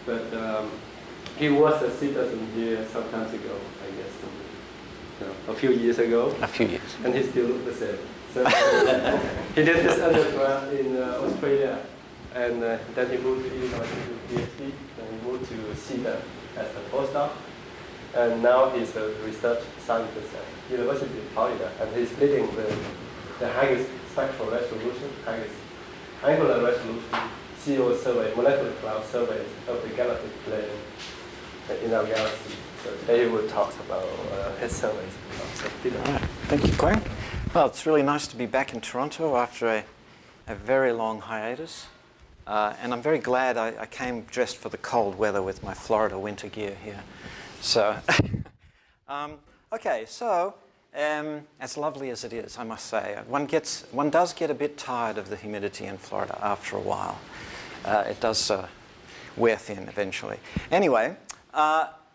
but he was a citizen here some time ago, I guess, a few years ago. A few years. And he still looks the same. So he did his undergrad in Australia, and then he moved to Illinois to do PhD, and he moved to CITA as a postdoc. And now he's a research scientist at University of Florida, and he's leading the highest spectral resolution, highest angular resolution CO survey, molecular cloud surveys of the galactic plane in our galaxy. So today he will talk about his surveys. All right. Thank you, Glenn. Well, it's really nice to be back in Toronto after a very long hiatus. And I'm very glad I came dressed for the cold weather with my Florida winter gear here. So, okay, so as lovely as it is, I must say, one does get a bit tired of the humidity in Florida after a while. It does wear thin eventually. Anyway,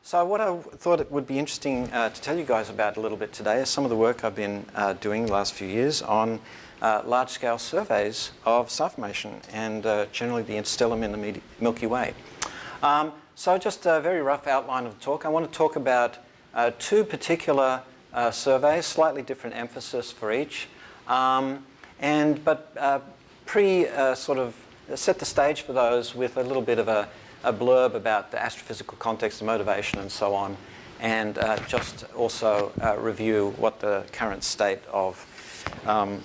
so what I thought it would be interesting to tell you guys about a little bit today is some of the work I've been doing the last few years on large-scale surveys of star formation and generally the interstellar in the Milky Way. So just a very rough outline of the talk. I want to talk about two particular surveys, slightly different emphasis for each, but sort of set the stage for those with a little bit of a blurb about the astrophysical context, the motivation, and so on, and just also review what the current state of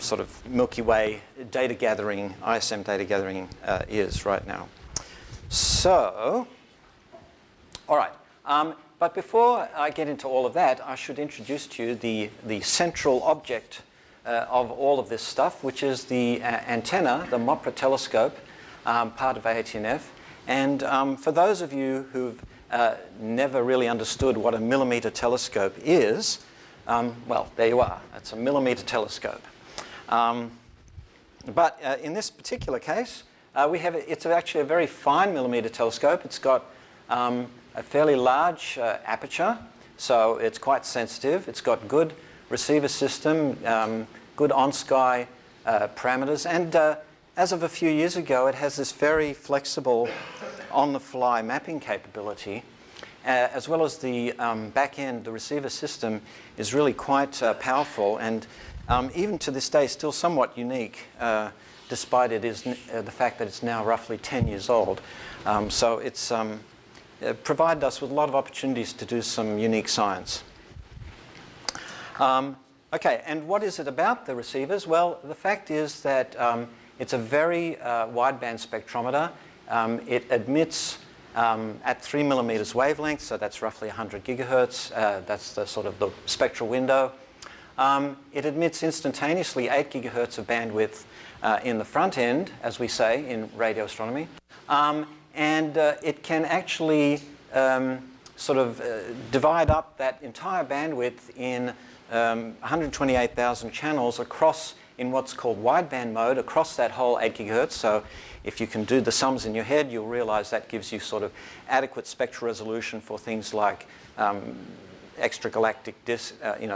sort of Milky Way data gathering, ISM data gathering is right now. So, all right. But before I get into all of that, I should introduce to you the central object of all of this stuff, which is the antenna, the MOPRA telescope, part of AATNF. And for those of you who've never really understood what a millimeter telescope is, well, there you are. It's a millimeter telescope. But in this particular case, it's actually a very fine millimeter telescope. It's got a fairly large aperture, so it's quite sensitive. It's got good receiver system, good on-sky parameters, and as of a few years ago, it has this very flexible on-the-fly mapping capability, as well as the back end, the receiver system is really quite powerful, and even to this day still somewhat unique, despite the fact that it's now roughly 10 years old. So it's provided us with a lot of opportunities to do some unique science. Okay, and what is it about the receivers? Well, the fact is that it's a very wideband spectrometer. It emits at 3 millimeters wavelength, so that's roughly 100 gigahertz. That's the sort of the spectral window. It emits instantaneously 8 gigahertz of bandwidth in the front end, as we say in radio astronomy. And it can actually sort of divide up that entire bandwidth in 128,000 channels across in what's called wideband mode across that whole 8 gigahertz. So if you can do the sums in your head, you'll realize that gives you sort of adequate spectral resolution for things like extragalactic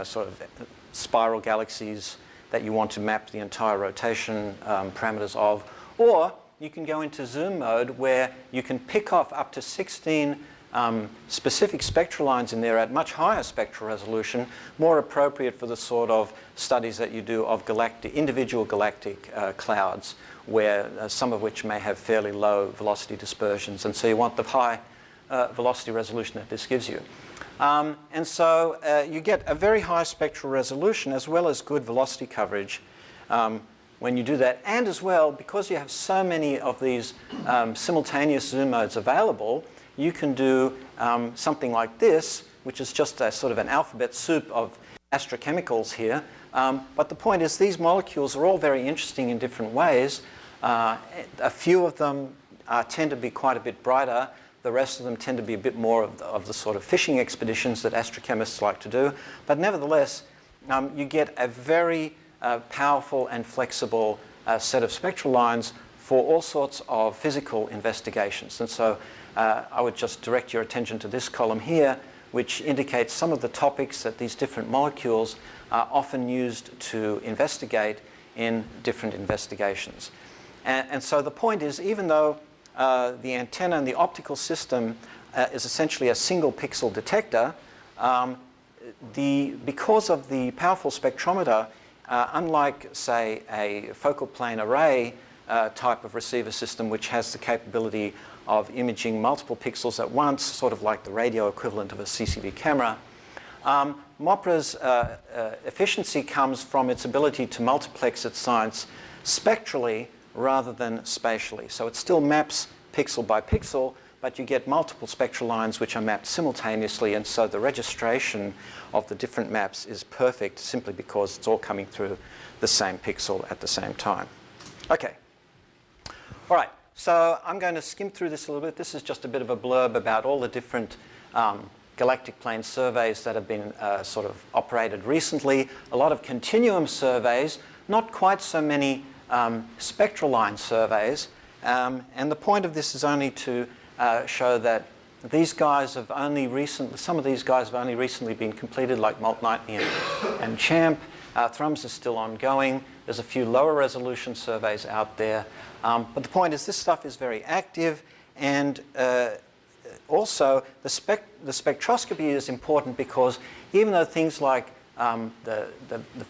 sort of spiral galaxies that you want to map the entire rotation parameters of. Or you can go into zoom mode where you can pick off up to 16 specific spectral lines in there at much higher spectral resolution, more appropriate for the sort of studies that you do of individual galactic clouds, where some of which may have fairly low velocity dispersions. And so you want the high velocity resolution that this gives you. And so you get a very high spectral resolution as well as good velocity coverage when you do that. And as well, because you have so many of these simultaneous zoom modes available, you can do something like this, which is just a sort of an alphabet soup of astrochemicals here. But the point is these molecules are all very interesting in different ways. A few of them tend to be quite a bit brighter. The rest of them tend to be a bit more of the sort of fishing expeditions that astrochemists like to do. But nevertheless, you get a very powerful and flexible set of spectral lines for all sorts of physical investigations. And so I would just direct your attention to this column here, which indicates some of the topics that these different molecules are often used to investigate in different investigations. And so the point is, even though the antenna and the optical system is essentially a single pixel detector. Because of the powerful spectrometer, unlike, say, a focal plane array type of receiver system, which has the capability of imaging multiple pixels at once, sort of like the radio equivalent of a CCD camera, MOPRA's efficiency comes from its ability to multiplex its science spectrally rather than spatially. So it still maps pixel by pixel, but you get multiple spectral lines which are mapped simultaneously, and so the registration of the different maps is perfect simply because it's all coming through the same pixel at the same time. Okay. All right, so I'm going to skim through this a little bit. This is just a bit of a blurb about all the different galactic plane surveys that have been sort of operated recently. A lot of continuum surveys, not quite so many spectral line surveys. And the point of this is only to show that these guys have only recently, some of these guys have only recently been completed, like Multnightly and Champ. Thrums is still ongoing. There's a few lower resolution surveys out there. But the point is this stuff is very active, and also the spectroscopy is important because even though things like the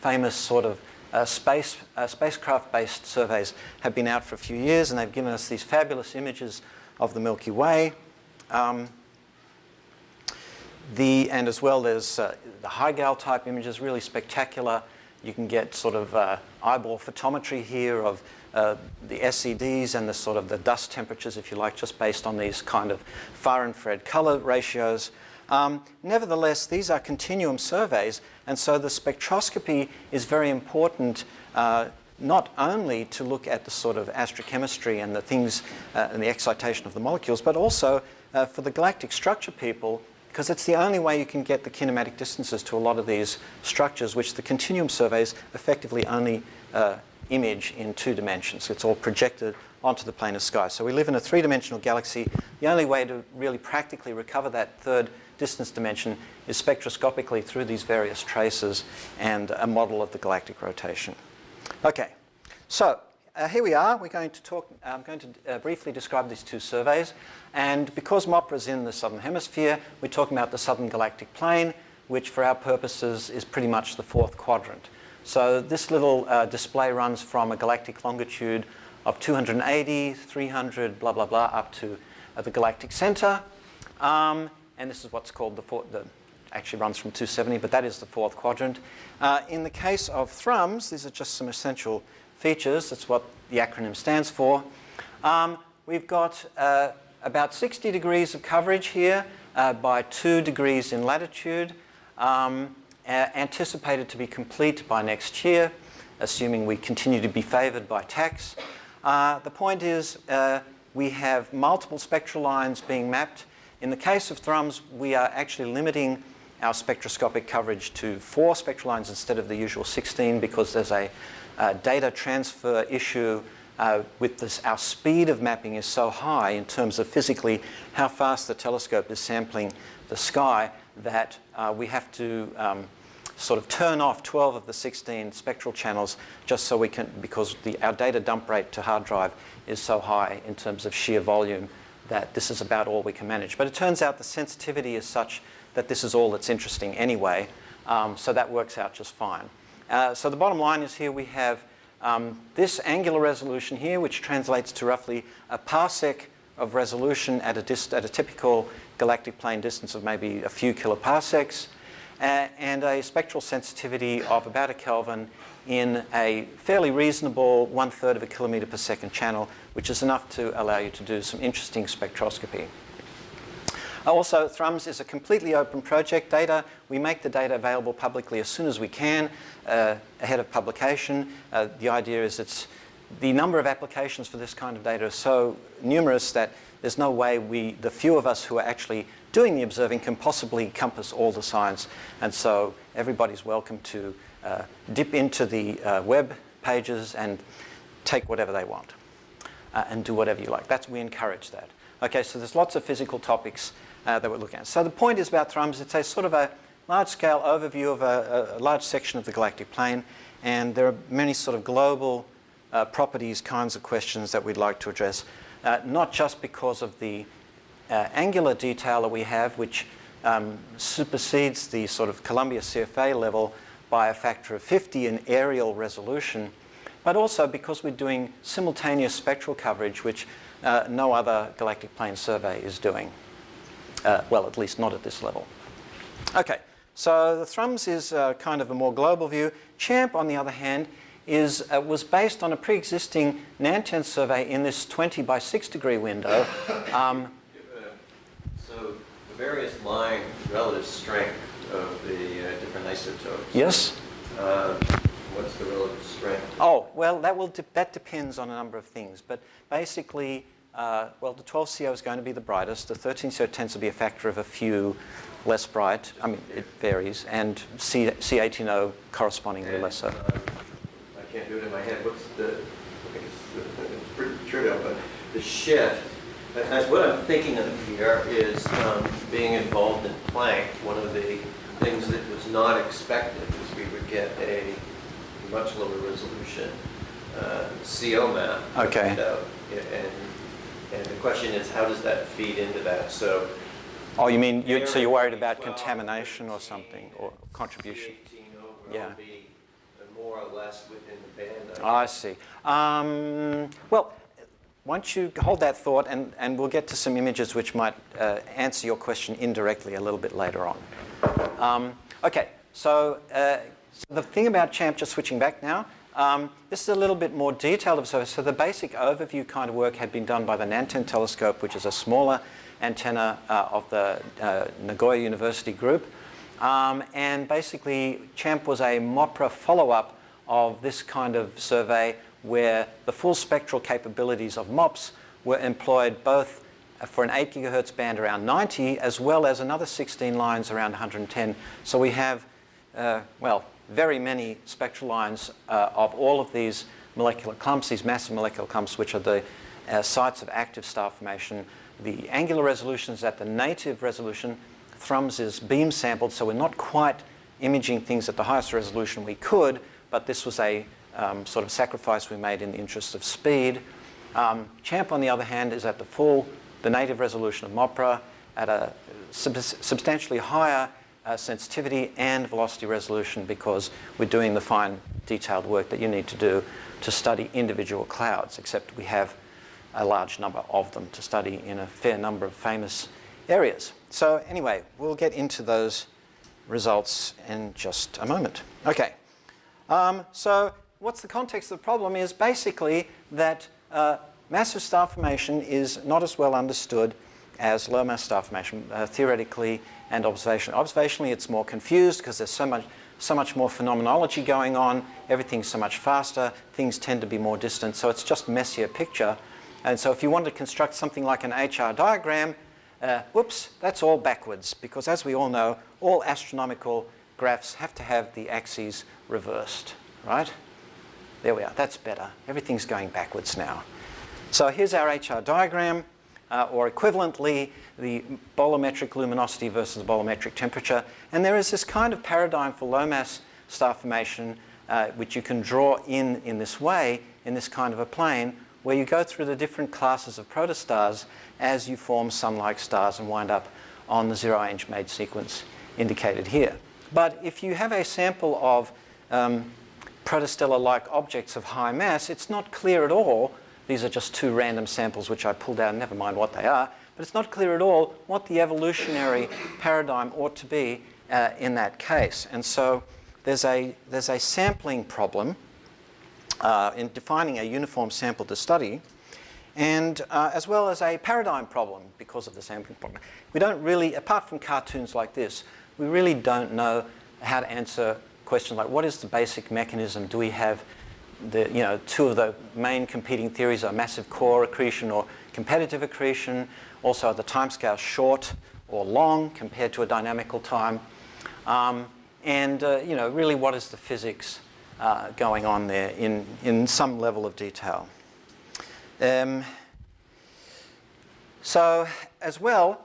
famous sort of spacecraft-based surveys have been out for a few years, and they've given us these fabulous images of the Milky Way. And as well, there's the high-gal type images, really spectacular. You can get sort of eyeball photometry here of the SEDs and the sort of the dust temperatures, if you like, just based on these kind of far-infrared color ratios. Nevertheless, these are continuum surveys, and so the spectroscopy is very important, not only to look at the sort of astrochemistry and the things and the excitation of the molecules, but also for the galactic structure people, because it's the only way you can get the kinematic distances to a lot of these structures, which the continuum surveys effectively only image in 2 dimensions. It's all projected onto the plane of sky. So we live in a 3-dimensional galaxy. The only way to really practically recover that third distance dimension is spectroscopically through these various traces and a model of the galactic rotation. Okay, so here we are. We're going to talk, I'm going to briefly describe these 2 surveys. And because MOPRA is in the southern hemisphere, we're talking about the southern galactic plane, which for our purposes is pretty much the 4th quadrant. So this little display runs from a galactic longitude of 280, 300, blah, blah, blah, up to the galactic center. And this is what's called actually runs from 270, but that is the 4th quadrant. In the case of Thrums, these are just some essential features. That's what the acronym stands for. We've got about 60 degrees of coverage here by 2 degrees in latitude, anticipated to be complete by next year, assuming we continue to be favored by tax. The point is we have multiple spectral lines being mapped. In the case of Thrums, we are actually limiting our spectroscopic coverage to 4 spectral lines instead of the usual 16 because there's a data transfer issue with this. Our speed of mapping is so high in terms of physically how fast the telescope is sampling the sky that we have to sort of turn off 12 of the 16 spectral channels just so we can, because our data dump rate to hard drive is so high in terms of sheer volume that this is about all we can manage. But it turns out the sensitivity is such that this is all that's interesting anyway, so that works out just fine. So the bottom line is here we have this angular resolution here, which translates to roughly a parsec of resolution at a typical galactic plane distance of maybe a few kiloparsecs, and a spectral sensitivity of about a Kelvin in a fairly reasonable 1/3 of a kilometer per second channel, which is enough to allow you to do some interesting spectroscopy. Also, Thrums is a completely open project. We make the data available publicly as soon as we can, ahead of publication. The idea is the number of applications for this kind of data are so numerous that there's no way the few of us who are actually doing the observing can possibly encompass all the science. And so everybody's welcome to dip into the web pages and take whatever they want and do whatever you like. We encourage that. Okay, so there's lots of physical topics that we're looking at. So the point is about Thrums, it's a sort of a large-scale overview of a large section of the galactic plane, and there are many sort of global properties kinds of questions that we'd like to address. not just because of the angular detail that we have, which supersedes the sort of Columbia CFA level by a factor of 50 in aerial resolution, but also because we're doing simultaneous spectral coverage, which no other galactic plane survey is doing. Well, at least not at this level. Okay, so the Thrums is kind of a more global view. CHAMP, on the other hand, was based on a pre-existing Nanten survey in this 20 by 6 degree window. So the various line relative strength of the different isotopes. Yes. What's the relative strength? Oh, well, that depends on a number of things. But basically, well, the 12CO is going to be the brightest. The 13CO tends to be a factor of a few less bright. I mean, it varies. And C18O correspondingly lesser. I can't do it in my head. What's the, I think it's pretty trivial, but the shift. What I'm thinking of here is being involved in Planck. One of the things that was not expected is we would get a much lower resolution CO map. Okay. And the question is, how does that feed into that? So. Oh, you mean so you're worried about contamination or something, or contribution? Yeah. Be more or less within the band. I see. Well, why don't you hold that thought, and we'll get to some images which might answer your question indirectly a little bit later on. Okay, so the thing about CHAMP, just switching back now, this is a little bit more detailed observer. So the basic overview kind of work had been done by the Nanten telescope, which is a smaller antenna of the Nagoya University group. And basically, CHAMP was a MOPRA follow-up of this kind of survey where the full spectral capabilities of MOPS were employed both for an 8 gigahertz band around 90, as well as another 16 lines around 110. So we have, well, very many spectral lines of all of these molecular clumps, these massive molecular clumps, which are the sites of active star formation. The angular resolution is at the native resolution. Thrums is beam sampled, so we're not quite imaging things at the highest resolution we could, but this was a sort of sacrifice we made in the interest of speed. CHAMP, on the other hand, is at the native resolution of MOPRA at a substantially higher sensitivity and velocity resolution, because we're doing the fine detailed work that you need to do to study individual clouds, except we have a large number of them to study in a fair number of famous areas. So anyway, we'll get into those results in just a moment. Okay, so what's the context of the problem is basically that massive star formation is not as well understood as low mass star formation, theoretically and observationally. Observationally, it's more confused because there's so much more phenomenology going on. Everything's so much faster. Things tend to be more distant. So it's just a messier picture. And so if you want to construct something like an HR diagram, whoops, that's all backwards, because as we all know, all astronomical graphs have to have the axes reversed, right? There we are. That's better. Everything's going backwards now. So here's our HR diagram. Or equivalently, the bolometric luminosity versus bolometric temperature. And there is this kind of paradigm for low mass star formation, which you can draw in this way, in this kind of a plane, where you go through the different classes of protostars as you form sun-like stars and wind up on the zero-ange made sequence indicated here. But if you have a sample of protostellar-like objects of high mass, it's not clear at all. These are just two random samples which I pulled out, never mind what they are, but it's not clear at all what the evolutionary paradigm ought to be in that case. And so there's a sampling problem in defining a uniform sample to study, and as well as a paradigm problem because of the sampling problem. We don't really, apart from cartoons like this, we really don't know how to answer questions like, what is the basic mechanism? Do we have two of the main competing theories are massive core accretion or competitive accretion. Also, are the timescales short or long compared to a dynamical time? Really, what is the physics going on there in some level of detail? So, as well,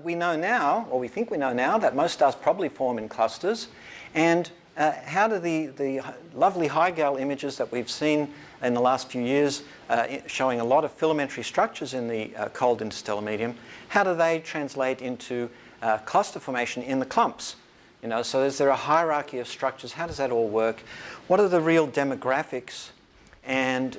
we know now, or we think we know now, that most stars probably form in clusters. And how do the lovely high-gal images that we've seen in the last few years showing a lot of filamentary structures in the cold interstellar medium. How do they translate into cluster formation in the clumps? You know, so is there a hierarchy of structures? How does that all work? What are the real demographics? And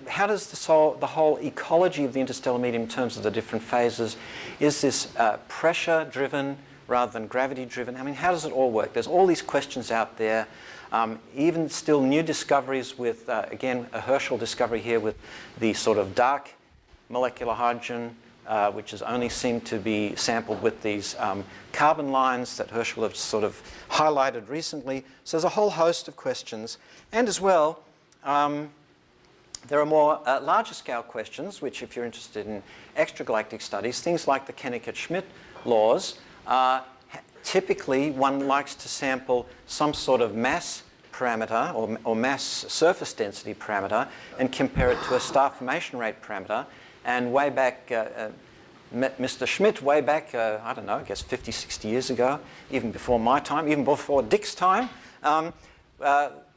how does the whole ecology of the interstellar medium in terms of the different phases, is this pressure-driven rather than gravity-driven? I mean, how does it all work? There's all these questions out there. Even still new discoveries with, again, a Herschel discovery here with the sort of dark molecular hydrogen, which is only seemed to be sampled with these carbon lines that Herschel have sort of highlighted recently. So there's a whole host of questions. And as well, there are more larger scale questions, which if you're interested in extragalactic studies, things like the Kennickett-Schmidt laws, typically one likes to sample some sort of mass parameter or mass surface density parameter and compare it to a star formation rate parameter. And way back, Mr. Schmidt, way back, I don't know, I guess 50, 60 years ago, even before my time, even before Dick's time,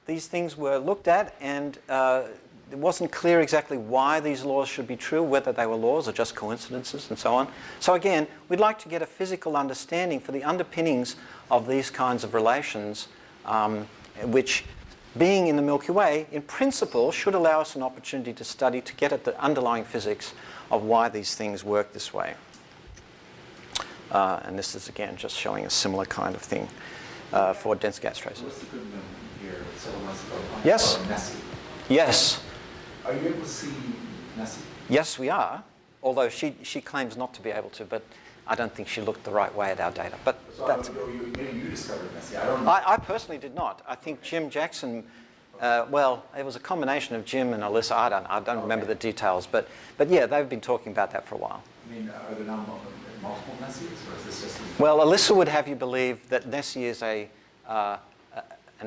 these things were looked at, and it wasn't clear exactly why these laws should be true, whether they were laws or just coincidences and so on. So again, we'd like to get a physical understanding for the underpinnings of these kinds of relations, which, being in the Milky Way, in principle, should allow us an opportunity to study, to get at the underlying physics of why these things work this way. And this is, again, just showing a similar kind of thing for dense gas traces. What's the good one here several months ago? Yes. Nessie. Yes. Are you able to see Nessie? Yes, we are. Although she claims not to be able to, but I don't think she looked the right way at our data. But so that's, maybe you discovered Nessie. I don't know. I personally did not. I think Jim Jackson, well, it was a combination of Jim and Alyssa. I don't remember the details, but yeah, they've been talking about that for a while. I mean, are there now multiple Nessies, or is this just... Well, Alyssa would have you believe that Nessie is an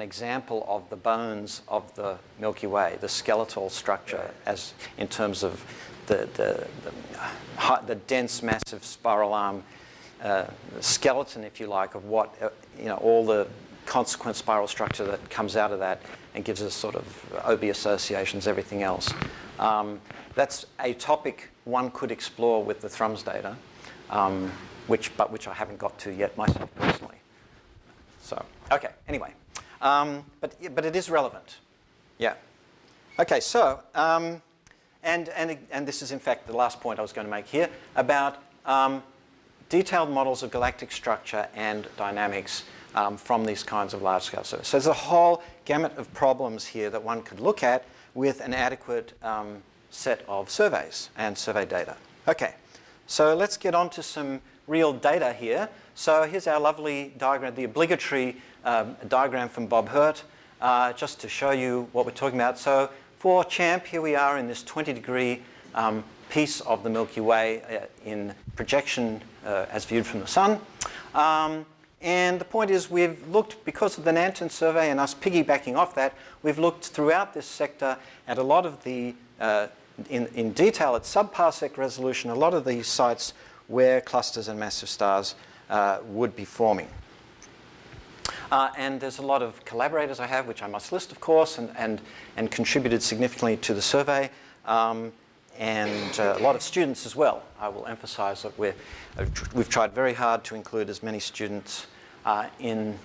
example of the bones of the Milky Way, the skeletal structure, as in terms of the dense, massive spiral arm skeleton, if you like, of what all the consequent spiral structure that comes out of that and gives us sort of OB associations, everything else. That's a topic one could explore with the Thrum's data, which I haven't got to yet myself personally. So, okay, anyway. But it is relevant. Yeah. Okay, so, and this is in fact the last point I was going to make here about detailed models of galactic structure and dynamics from these kinds of large-scale surveys. So there's a whole gamut of problems here that one could look at with an adequate set of surveys and survey data. Okay, so let's get on to some real data here. So here's our lovely diagram, the obligatory diagram from Bob Hurt, just to show you what we're talking about. So for CHAMP, here we are in this 20-degree piece of the Milky Way in projection as viewed from the sun. And the point is we've looked, because of the Nanton survey and us piggybacking off that, we've looked throughout this sector at a lot of the, in detail at sub-parsec resolution, a lot of these sites where clusters and massive stars would be forming. And there's a lot of collaborators I have, which I must list, of course, and contributed significantly to the survey, and a lot of students as well. I will emphasize that we've tried very hard to include as many students and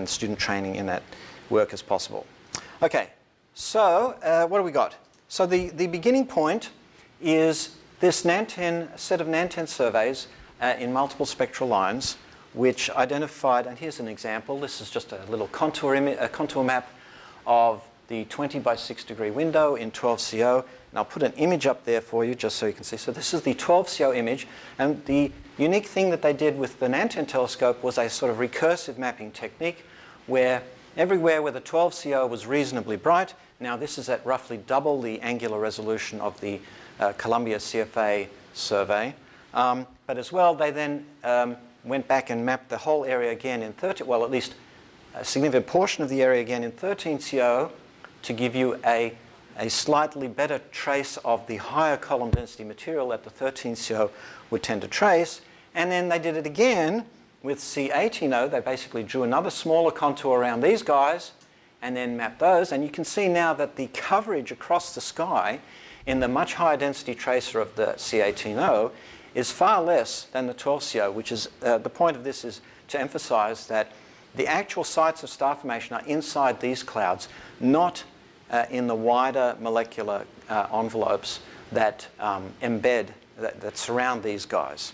student training in that work as possible. Okay, so what do we got? So the beginning point is this set of Nanten surveys in multiple spectral lines, which identified, and here's an example. This is just a little contour map of the 20 by 6 degree window in 12CO. And I'll put an image up there for you just so you can see. So this is the 12CO image. And the unique thing that they did with the Nanten telescope was a sort of recursive mapping technique where everywhere where the 12CO was reasonably bright, now this is at roughly double the angular resolution of the Columbia CFA survey. But as well, they then went back and mapped the whole area again in at least a significant portion of the area again in 13CO to give you a slightly better trace of the higher column density material that the 13CO would tend to trace. And then they did it again with C18O. They basically drew another smaller contour around these guys and then map those. And you can see now that the coverage across the sky in the much higher density tracer of the C18O is far less than the 12CO, which is, the point of this is to emphasize that the actual sites of star formation are inside these clouds, not in the wider molecular envelopes that embed, that surround these guys.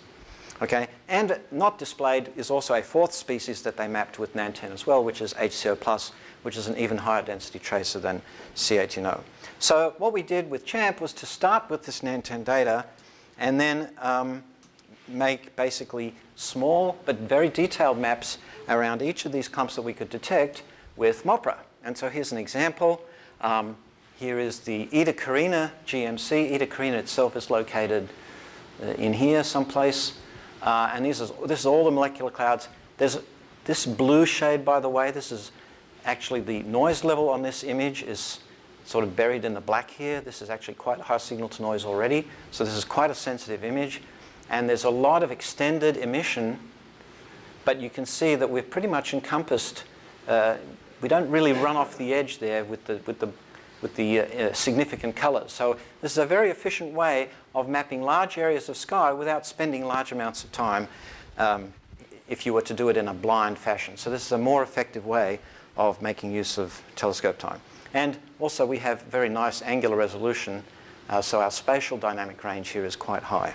Okay, and not displayed is also a fourth species that they mapped with Nantan as well, which is HCO+, which is an even higher density tracer than C18O. So what we did with CHAMP was to start with this Nantan data and then make basically small but very detailed maps around each of these clumps that we could detect with MOPRA. And so here's an example. Here is the Eta Carina GMC. Eta Carina itself is located in here someplace. And this is all the molecular clouds. There's this blue shade, by the way. This is actually the noise level on this image is sort of buried in the black here. This is actually quite high signal to noise already. So this is quite a sensitive image. And there's a lot of extended emission, but you can see that we've pretty much encompassed, we don't really run off the edge there with the significant colors. So this is a very efficient way of mapping large areas of sky without spending large amounts of time if you were to do it in a blind fashion. So this is a more effective way of making use of telescope time. And also we have very nice angular resolution, so our spatial dynamic range here is quite high.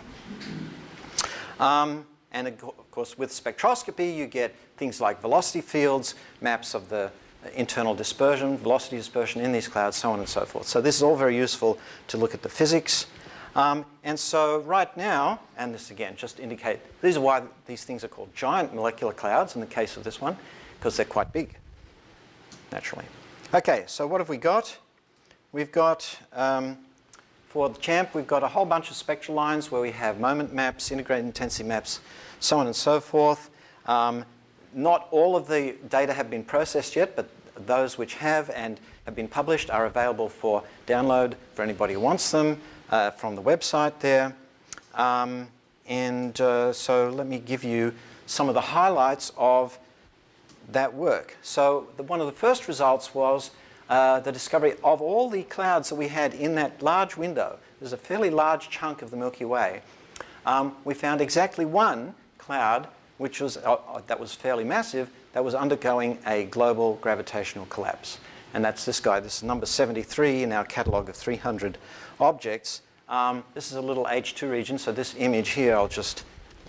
And of course with spectroscopy you get things like velocity fields, maps of the internal dispersion, velocity dispersion in these clouds, so on and so forth. So this is all very useful to look at the physics. And so right now, and this again just indicate, these are why these things are called giant molecular clouds in the case of this one, because they're quite big, naturally. Okay, so what have we got? We've got, for the CHAMP, we've got a whole bunch of spectral lines where we have moment maps, integrated intensity maps, so on and so forth. Not all of the data have been processed yet, but those which have and have been published are available for download for anybody who wants them from the website there. So let me give you some of the highlights of that work. So one of the first results was the discovery of all the clouds that we had in that large window. There's a fairly large chunk of the Milky Way. We found exactly one cloud which was, that was fairly massive, that was undergoing a global gravitational collapse. And that's this guy. This is number 73 in our catalogue of 300 objects. This is a little H2 region, so this image here, I'll just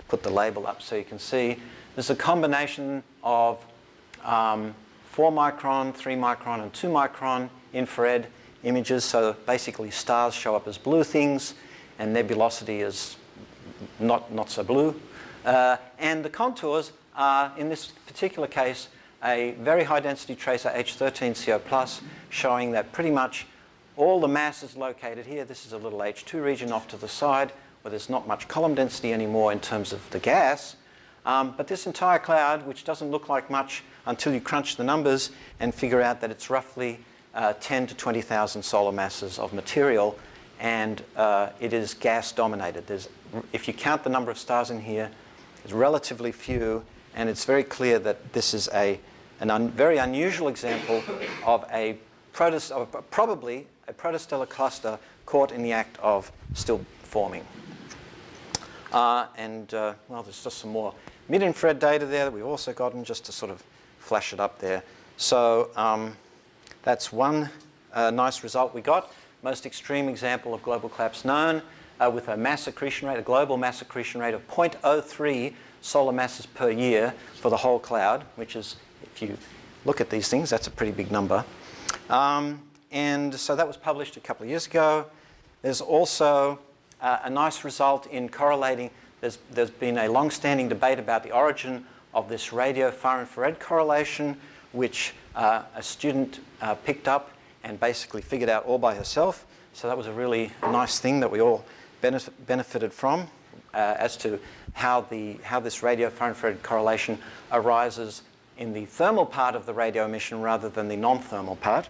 put the label up so you can see. There's a combination of 4 micron, 3 micron, and 2 micron infrared images. So basically stars show up as blue things, and nebulosity is not so blue. And the contours are, in this particular case, a very high density tracer H13CO+, showing that pretty much all the mass is located here. This is a little H2 region off to the side where there's not much column density anymore in terms of the gas. But this entire cloud, which doesn't look like much until you crunch the numbers and figure out that it's roughly 10 to 20,000 solar masses of material, and it is gas dominated. If you count the number of stars in here, it's relatively few, and it's very clear that this is a very unusual example of probably a protostellar cluster caught in the act of still forming. Well, there's just some more mid-infrared data there that we've also gotten just to sort of flash it up there. So that's one nice result we got. Most extreme example of global collapse known, with a mass accretion rate, a global mass accretion rate of 0.03 solar masses per year for the whole cloud, which is, if you look at these things, that's a pretty big number. And so that was published a couple of years ago. There's also a nice result in correlating. There's been a long-standing debate about the origin of this radio far-infrared correlation, which a student picked up and basically figured out all by herself. So that was a really nice thing that we all benefited from as to how this radio far-infrared correlation arises in the thermal part of the radio emission rather than the non-thermal part.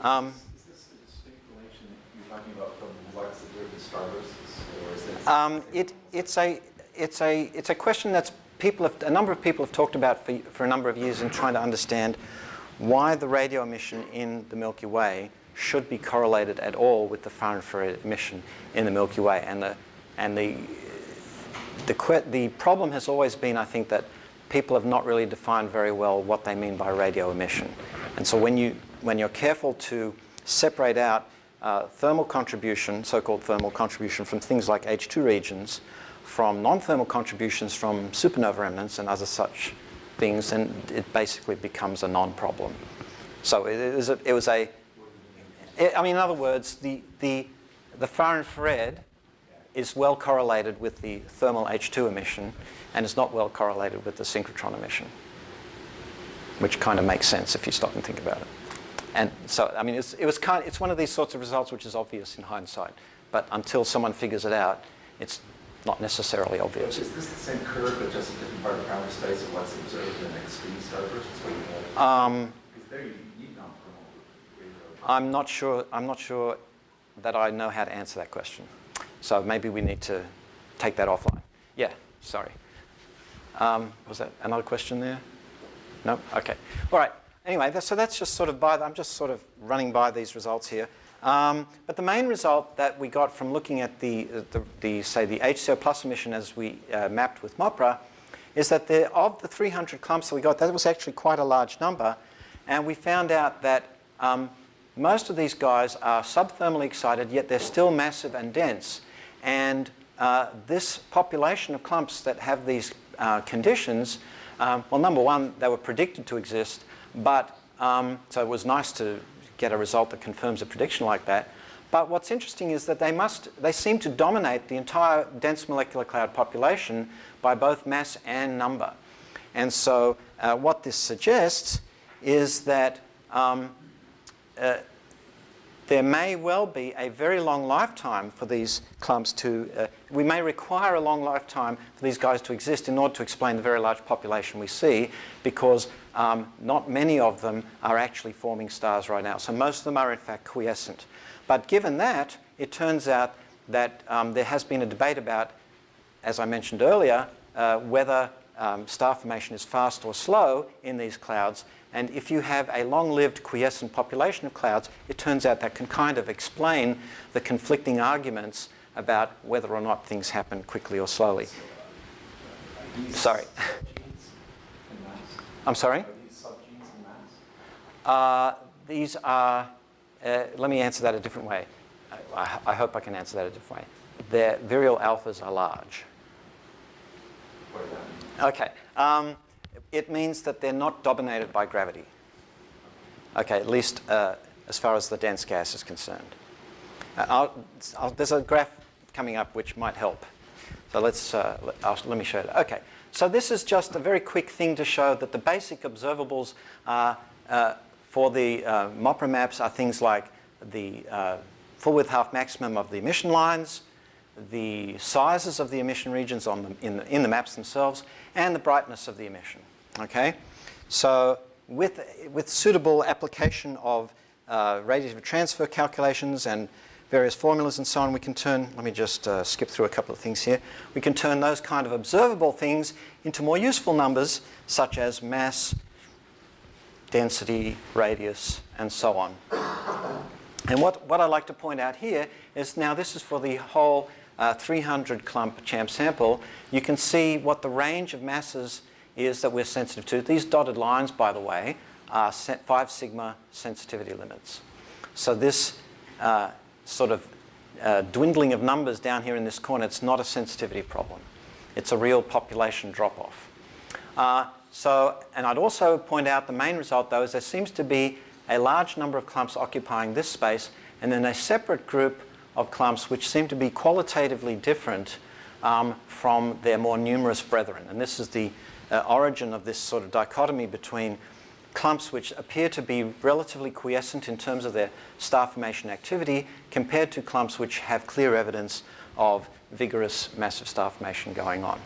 Is this a distinct relation that you're talking about from what's observed in starbursts, or is it? It's a question that's a number of people have talked about for a number of years in trying to understand why the radio emission in the Milky Way should be correlated at all with the far-infrared emission in the Milky Way. And the problem has always been, I think, that people have not really defined very well what they mean by radio emission. And so when you're careful to separate out thermal contribution, so-called thermal contribution from things like H2 regions, from non-thermal contributions from supernova remnants and other such things, then it basically becomes a non-problem. So I mean, in other words, the far infrared is well correlated with the thermal H2 emission and is not well correlated with the synchrotron emission, which kind of makes sense if you stop and think about it. And so, I mean, it's one of these sorts of results which is obvious in hindsight, but until someone figures it out, it's not necessarily obvious. Is this the same curve, but just a different part of the parameter space of what's observed in extreme starbursts? Because there you need non-thermal radio. I'm not sure that I know how to answer that question. So maybe we need to take that offline. Yeah, sorry. Was that another question there? No? Okay. All right. Anyway, so that's just sort of I'm just sort of running by these results here. But the main result that we got from looking at the HCO plus emission as we mapped with MOPRA is that of the 300 clumps that we got, that was actually quite a large number. And we found out that most of these guys are subthermally excited, yet they're still massive and dense. And this population of clumps that have these conditions, well, number one, they were predicted to exist, but so it was nice to get a result that confirms a prediction like that. But what's interesting is that they seem to dominate the entire dense molecular cloud population by both mass and number. And so what this suggests is that there may well be a very long lifetime for these clumps we may require a long lifetime for these guys to exist in order to explain the very large population we see, because not many of them are actually forming stars right now. So most of them are in fact quiescent. But given that, it turns out that there has been a debate about, as I mentioned earlier, whether star formation is fast or slow in these clouds. And if you have a long-lived quiescent population of clouds, it turns out that can kind of explain the conflicting arguments about whether or not things happen quickly or slowly. Sorry. I'm sorry? Are these subgenes in mass? These are, let me answer that a different way. I hope I can answer that a different way. Their virial alphas are large. What does that mean? Okay. It means that they're not dominated by gravity. Okay, at least as far as the dense gas is concerned. There's a graph coming up which might help. So let me show you. Okay, so this is just a very quick thing to show that the basic observables for the MOPRA maps are things like the full width half maximum of the emission lines, the sizes of the emission regions in the maps themselves, and the brightness of the emission. Okay, so with suitable application of radiative transfer calculations and various formulas and so on, we can turn, let me just skip through a couple of things here. We can turn those kind of observable things into more useful numbers, such as mass, density, radius, and so on. And what I'd like to point out here is, now this is for the whole 300 clump CHAMP sample. You can see what the range of masses is that we're sensitive to. These dotted lines, by the way, are 5 sigma sensitivity limits. So this sort of dwindling of numbers down here in this corner, it's not a sensitivity problem. It's a real population drop-off. And I'd also point out the main result, though, is there seems to be a large number of clumps occupying this space, and then a separate group of clumps which seem to be qualitatively different from their more numerous brethren. And this is the origin of this sort of dichotomy between clumps which appear to be relatively quiescent in terms of their star formation activity compared to clumps which have clear evidence of vigorous massive star formation going on.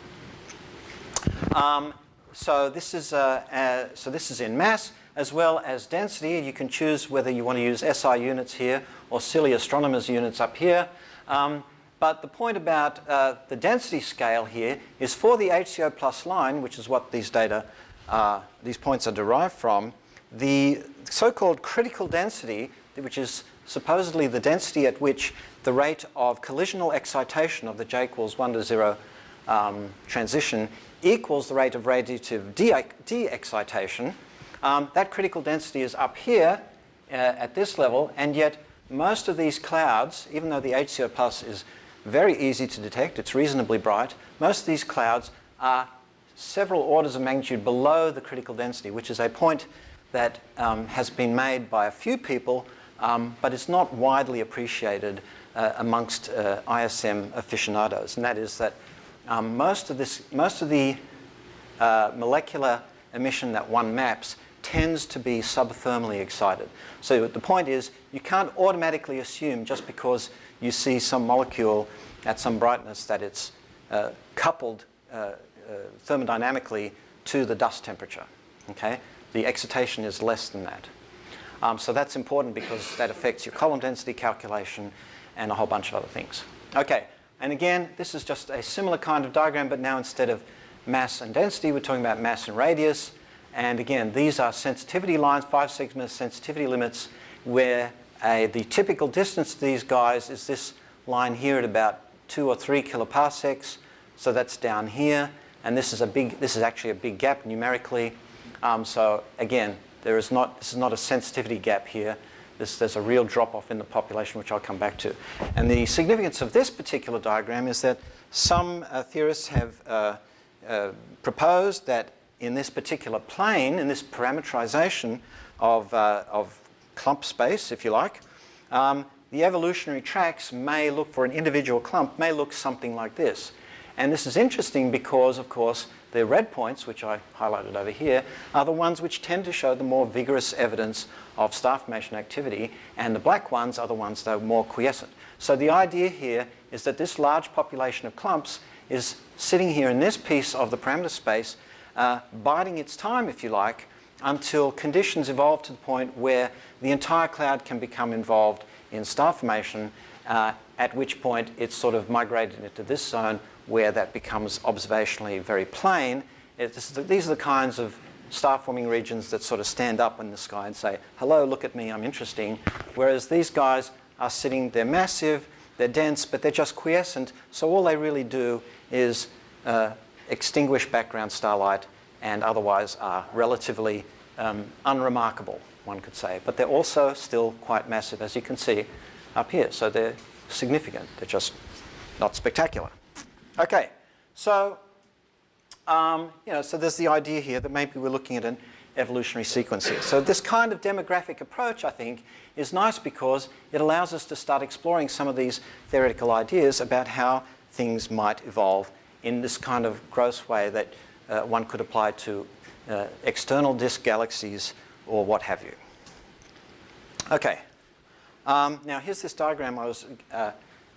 So this is in mass as well as density. You can choose whether you want to use SI units here or silly astronomers units up here. But the point about the density scale here is for the HCO plus line, which is what these data, these points are derived from, the so-called critical density, which is supposedly the density at which the rate of collisional excitation of the j equals 1 to 0 transition equals the rate of radiative de-excitation, that critical density is up here at this level, and yet most of these clouds, even though the HCO plus is very easy to detect, it's reasonably bright, most of these clouds are several orders of magnitude below the critical density, which is a point that has been made by a few people, but it's not widely appreciated amongst ISM aficionados. And that is that most of the molecular emission that one maps tends to be subthermally excited. So the point is, you can't automatically assume just because you see some molecule at some brightness that it's coupled thermodynamically to the dust temperature. Okay? The excitation is less than that. So that's important because that affects your column density calculation and a whole bunch of other things. Okay, and again, this is just a similar kind of diagram, but now instead of mass and density, we're talking about mass and radius. And again, these are sensitivity lines, 5 sigma sensitivity limits, where the typical distance to these guys is this line here at about 2 or 3 kiloparsecs. So that's down here, and this is actually a big gap numerically. So again, this is not a sensitivity gap here. There's a real drop-off in the population, which I'll come back to. And the significance of this particular diagram is that some theorists have proposed that in this particular plane, in this parameterization of clump space, if you like, the evolutionary tracks may look for an individual clump, may look something like this. And this is interesting because, of course, the red points, which I highlighted over here, are the ones which tend to show the more vigorous evidence of star formation activity, and the black ones are the ones that are more quiescent. So the idea here is that this large population of clumps is sitting here in this piece of the parameter space, biding its time, if you like, until conditions evolve to the point where the entire cloud can become involved in star formation, at which point it's sort of migrated into this zone where that becomes observationally very plain. These are the kinds of star-forming regions that sort of stand up in the sky and say, hello, look at me, I'm interesting. Whereas these guys are sitting, they're massive, they're dense, but they're just quiescent, so all they really do is extinguish background starlight and otherwise are relatively unremarkable, one could say. But they're also still quite massive, as you can see up here. So they're significant, they're just not spectacular. Okay, so so there's the idea here that maybe we're looking at an evolutionary sequence here. So this kind of demographic approach, I think, is nice because it allows us to start exploring some of these theoretical ideas about how things might evolve in this kind of gross way that one could apply to external disk galaxies or what have you. Okay, now here's this diagram I was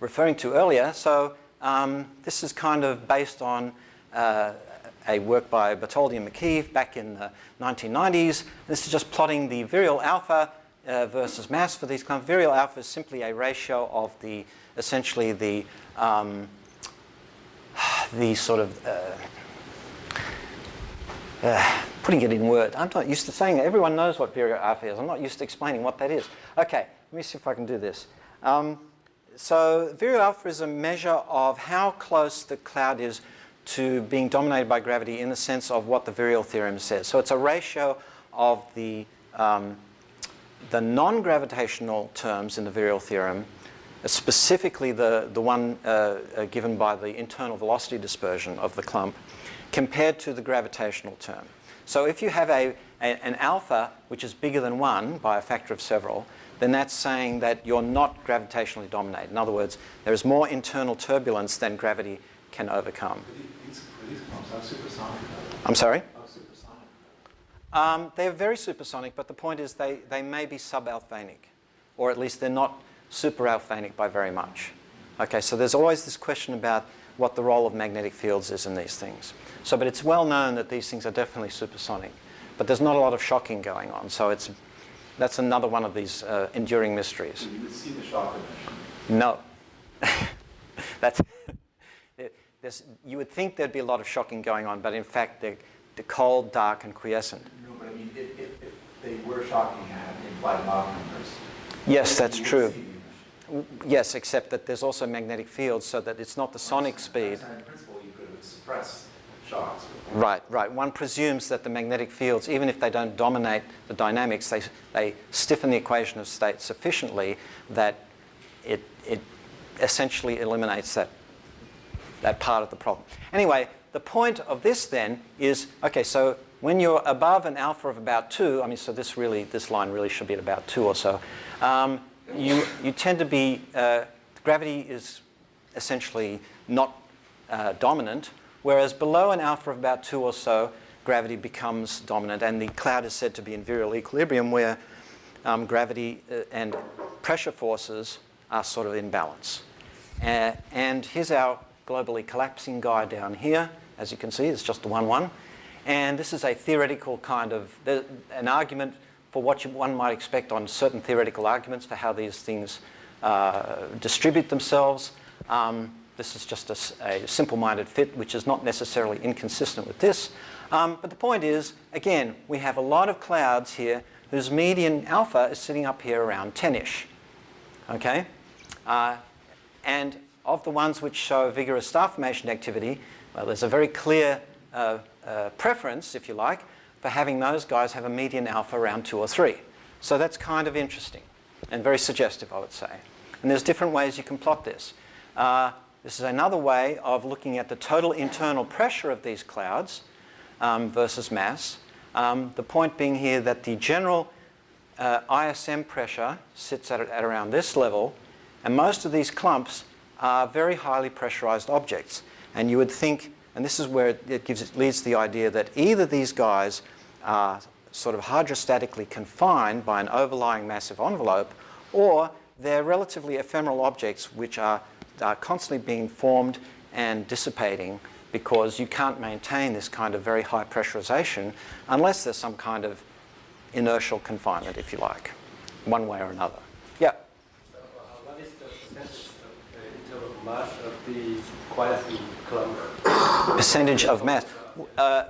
referring to earlier. So this is kind of based on a work by Bertoldi and McKeeve back in the 1990s. This is just plotting the virial alpha versus mass for these clumps. Virial alpha is simply a ratio of essentially the sort of putting it in words. I'm not used to saying it. Everyone knows what virial alpha is. I'm not used to explaining what that is. Okay, let me see if I can do this. So virial alpha is a measure of how close the cloud is to being dominated by gravity in the sense of what the virial theorem says. So it's a ratio of the non-gravitational terms in the virial theorem, specifically the one given by the internal velocity dispersion of the clump, compared to the gravitational term. So if you have an alpha which is bigger than 1 by a factor of several, then that's saying that you're not gravitationally dominated. In other words, there is more internal turbulence than gravity can overcome. These clumps are supersonic. I'm sorry? How supersonic? They're very supersonic, but the point is they may be subalfanic, or at least they're not superalfanic by very much. Okay, so there's always this question about what the role of magnetic fields is in these things. So, but it's well known that these things are definitely supersonic, but there's not a lot of shocking going on. So that's another one of these enduring mysteries. So you would see the shock emission? No. You would think there'd be a lot of shocking going on, but in fact they're cold, dark, and quiescent. No, but I mean, if they whatever shock you had, implied Mach numbers. Yes, that's you would true. see the emission. Yes, except that there's also magnetic fields, so that it's not the sonic speed. In principle, you could suppress shocks. Right, right. One presumes that the magnetic fields, even if they don't dominate the dynamics, they stiffen the equation of state sufficiently that it essentially eliminates that part of the problem. Anyway, the point of this then is, okay, so when you're above an alpha of about 2, I mean, so this line really should be at about 2 or so, you tend to be, gravity is essentially not dominant, whereas below an alpha of about 2 or so, gravity becomes dominant, and the cloud is said to be in virial equilibrium where gravity and pressure forces are sort of in balance. And here's our globally collapsing guy down here. As you can see, it's just the 1-1. And this is a theoretical kind of, an argument for what one might expect on certain theoretical arguments for how these things distribute themselves. This is just a simple-minded fit, which is not necessarily inconsistent with this. But the point is, again, we have a lot of clouds here whose median alpha is sitting up here around 10-ish. Okay? And of the ones which show vigorous star formation activity, well, there's a very clear preference, if you like, for having those guys have a median alpha around 2 or 3. So that's kind of interesting and very suggestive, I would say. And there's different ways you can plot this. This is another way of looking at the total internal pressure of these clouds versus mass. The point being here that the general ISM pressure sits at around this level, and most of these clumps are very highly pressurized objects. And you would think, and this is where it leads to the idea that either these guys are sort of hydrostatically confined by an overlying massive envelope, or they're relatively ephemeral objects which are constantly being formed and dissipating because you can't maintain this kind of very high pressurization unless there's some kind of inertial confinement, if you like, one way or another. Yeah? So, what is the percentage in terms of mass of these quasi clumps? Percentage of mass.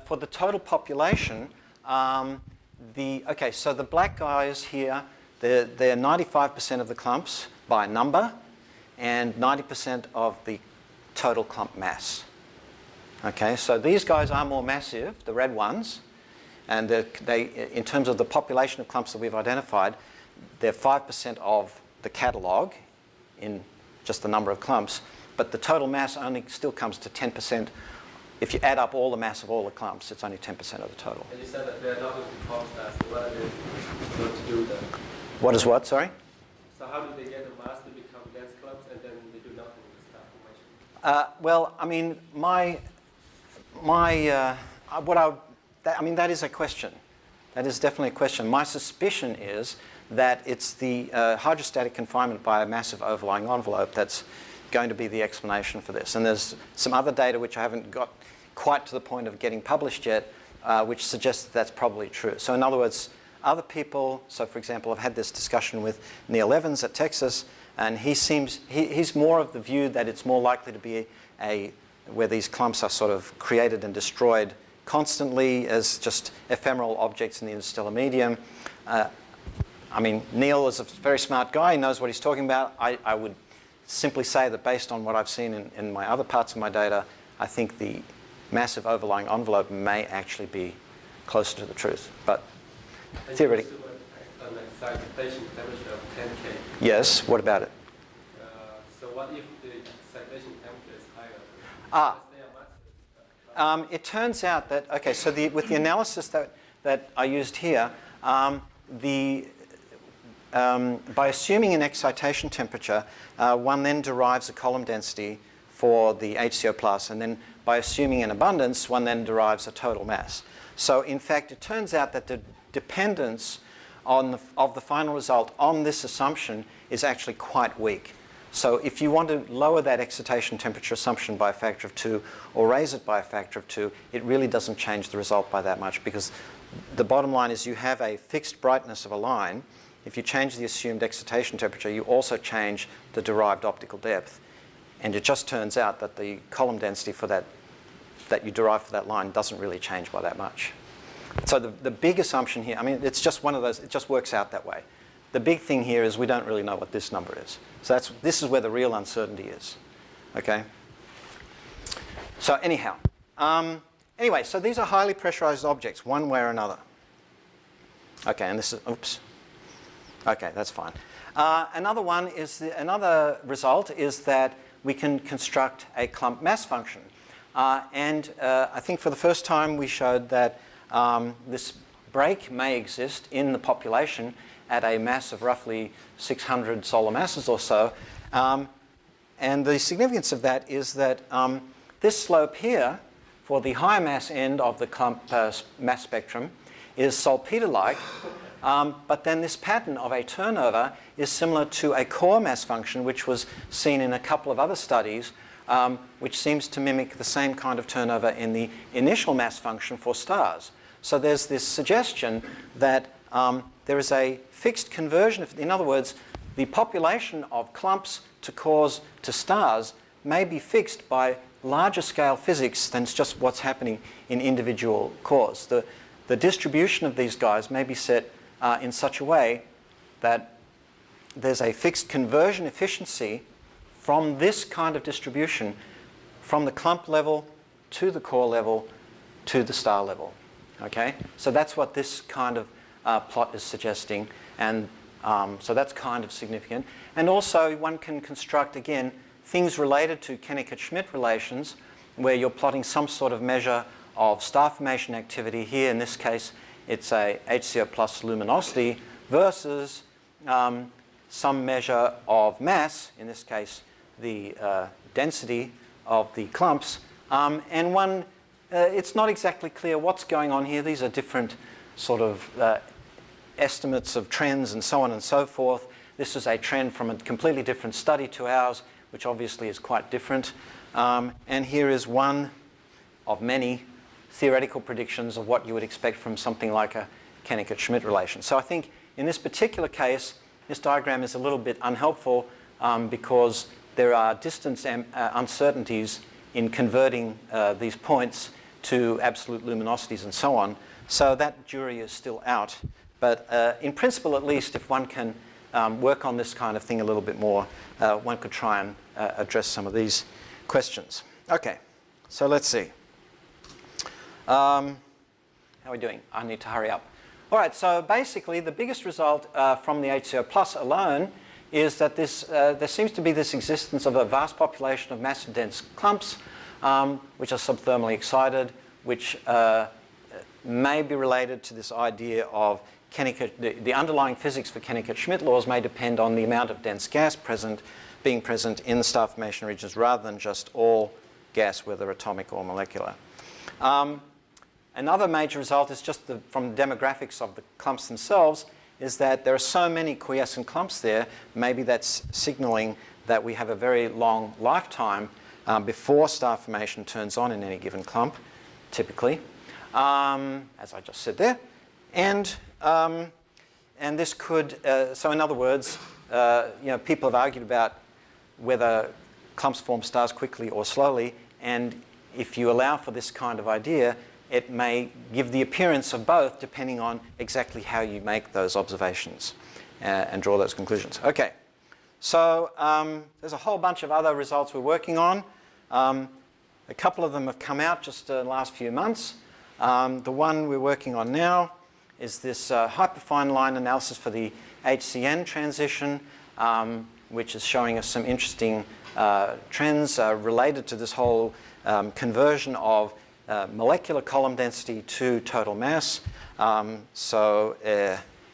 For the total population, so the black guys here, they're 95% of the clumps by number and 90% of the total clump mass. Okay, so these guys are more massive, the red ones, and in terms of the population of clumps that we've identified, they're 5% of the catalogue in just the number of clumps, but the total mass only still comes to 10%. If you add up all the mass of all the clumps, it's only 10% of the total. And you said that they're not going to form stars, so what are they going to do then? What is what, sorry? So how do they get the mass to become dense clumps and then they do nothing with star formation? Well, I mean, that is a question. That is definitely a question. My suspicion is that it's the hydrostatic confinement by a massive overlying envelope that's going to be the explanation for this. And there's some other data which I haven't got quite to the point of getting published yet, which suggests that that's probably true. So in other words, other people, so for example, I've had this discussion with Neil Evans at Texas, and he's more of the view that it's more likely to be where these clumps are sort of created and destroyed constantly as just ephemeral objects in the interstellar medium. I mean, Neil is a very smart guy. He knows what he's talking about. I would simply say that based on what I've seen in my other parts of my data, I think the massive overlying envelope may actually be closer to the truth. But theoretically. An excitation temperature of 10K. Yes, what about it? So what if the excitation temperature is higher? It turns out that, okay, so with the analysis that I used here, by assuming an excitation temperature, one then derives a column density for the HCO plus, and then by assuming an abundance, one then derives a total mass. So in fact, it turns out that the dependence of the final result on this assumption is actually quite weak. So if you want to lower that excitation temperature assumption by a factor of 2 or raise it by a factor of 2, it really doesn't change the result by that much, because the bottom line is you have a fixed brightness of a line. If you change the assumed excitation temperature, you also change the derived optical depth. And it just turns out that the column density for that you derive for that line doesn't really change by that much. So the big assumption here, I mean, it's just one of those, it just works out that way. The big thing here is we don't really know what this number is. So this is where the real uncertainty is, okay? So anyhow, anyway, so these are highly pressurized objects, one way or another. Okay, and this is, oops. Okay, that's fine. Another one is, another result is that we can construct a clump mass function. I think for the first time we showed that this break may exist in the population at a mass of roughly 600 solar masses or so. And the significance of that is that this slope here, for the higher mass end of the clump mass spectrum, is salpeter-like, but then this pattern of a turnover is similar to a core mass function, which was seen in a couple of other studies, which seems to mimic the same kind of turnover in the initial mass function for stars. So there's this suggestion that there is a fixed conversion. In other words, the population of clumps to cores to stars may be fixed by larger scale physics than just what's happening in individual cores. The distribution of these guys may be set in such a way that there's a fixed conversion efficiency from this kind of distribution from the clump level to the core level to the star level. Okay? So that's what this kind of plot is suggesting, and so that's kind of significant. And also one can construct, again, things related to Kennickert-Schmidt relations, where you're plotting some sort of measure of star formation activity. Here in this case it's a HCO plus luminosity versus some measure of mass, in this case the density of the clumps, and one it's not exactly clear what's going on here. These are different sort of estimates of trends and so on and so forth. This is a trend from a completely different study to ours, which obviously is quite different. And here is one of many theoretical predictions of what you would expect from something like a Kennickert-Schmidt relation. So I think in this particular case, this diagram is a little bit unhelpful because there are distance uncertainties in converting these points to absolute luminosities and so on. So that jury is still out. But in principle, at least, if one can work on this kind of thing a little bit more, one could try and address some of these questions. Okay, so let's see. How are we doing? I need to hurry up. All right, so basically the biggest result from the HCO plus alone is that there seems to be this existence of a vast population of massive dense clumps which are subthermally excited, which may be related to this idea of the underlying physics for Kennickert-Schmidt laws may depend on the amount of dense gas being present in the star formation regions rather than just all gas, whether atomic or molecular. Another major result is just from the demographics of the clumps themselves is that there are so many quiescent clumps there. Maybe that's signaling that we have a very long lifetime before star formation turns on in any given clump, typically, as I just said there. And this could, so in other words, people have argued about whether clumps form stars quickly or slowly, and if you allow for this kind of idea, it may give the appearance of both depending on exactly how you make those observations and draw those conclusions. Okay, so there's a whole bunch of other results we're working on. A couple of them have come out just in the last few months. The one we're working on now is this hyperfine line analysis for the HCN transition, which is showing us some interesting trends related to this whole conversion of molecular column density to total mass.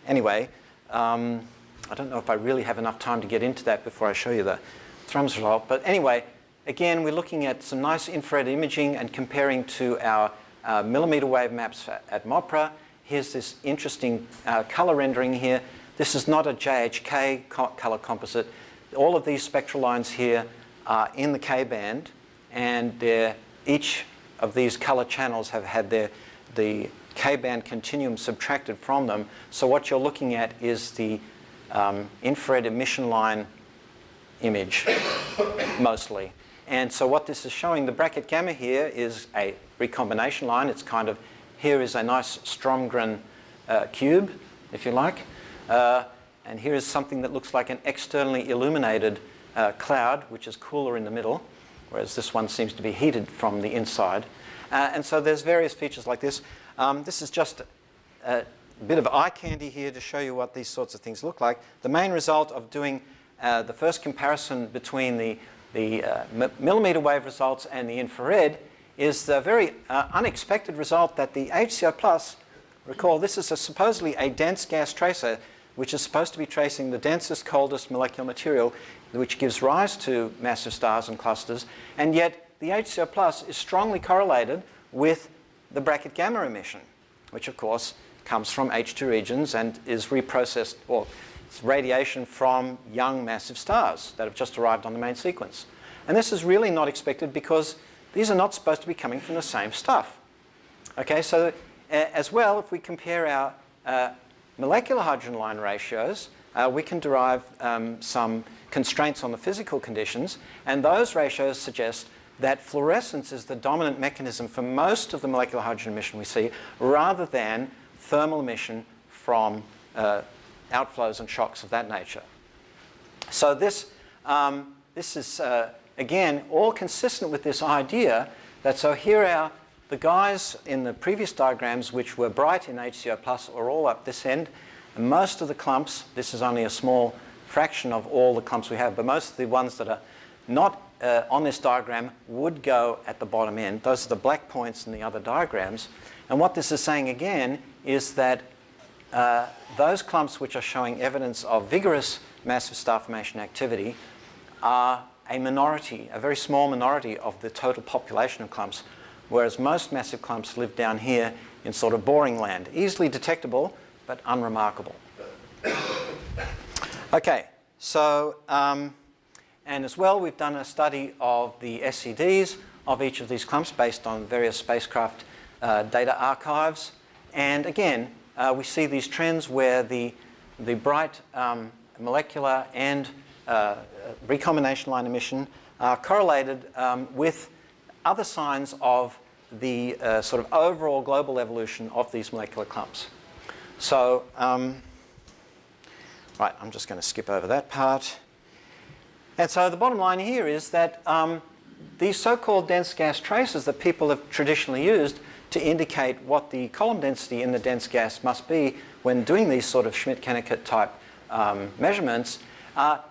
Anyway, I don't know if I really have enough time to get into that before I show you the Thrum's result. But anyway, again, we're looking at some nice infrared imaging and comparing to our millimeter wave maps at MOPRA. Here's this interesting color rendering here. This is not a JHK color composite. All of these spectral lines here are in the K band, and each of these color channels have had the K band continuum subtracted from them. So what you're looking at is the infrared emission line image, mostly. And so what this is showing, the bracket gamma here is a recombination line. It's kind of Here is a nice Stromgren cube, if you like. And here is something that looks like an externally illuminated cloud, which is cooler in the middle, whereas this one seems to be heated from the inside. And so there's various features like this. This is just a bit of eye candy here to show you what these sorts of things look like. The main result of doing the first comparison between the millimeter wave results and the infrared is the very unexpected result that the HCO+, recall this is supposedly a dense gas tracer, which is supposed to be tracing the densest, coldest molecular material, which gives rise to massive stars and clusters, and yet the HCO+ is strongly correlated with the bracket gamma emission, which of course comes from H2 regions and is reprocessed, or it's radiation from young massive stars that have just arrived on the main sequence. And this is really not expected because these are not supposed to be coming from the same stuff. Okay, so as well, if we compare our molecular hydrogen line ratios, we can derive some constraints on the physical conditions, and those ratios suggest that fluorescence is the dominant mechanism for most of the molecular hydrogen emission we see, rather than thermal emission from outflows and shocks of that nature. So this is, again, all consistent with this idea that, so here are the guys in the previous diagrams which were bright in HCO+ are all up this end, and most of the clumps, this is only a small fraction of all the clumps we have, but most of the ones that are not on this diagram would go at the bottom end. Those are the black points in the other diagrams. And what this is saying again is that those clumps which are showing evidence of vigorous massive star formation activity are a minority, a very small minority of the total population of clumps, whereas most massive clumps live down here in sort of boring land, easily detectable but unremarkable. Okay, so and as well we've done a study of the SEDs of each of these clumps based on various spacecraft data archives, and again we see these trends where the bright molecular and recombination line emission are correlated with other signs of the sort of overall global evolution of these molecular clumps. So, right, I'm just going to skip over that part. And so the bottom line here is that these so-called dense gas tracers that people have traditionally used to indicate what the column density in the dense gas must be when doing these sort of Schmidt-Kennicott type measurements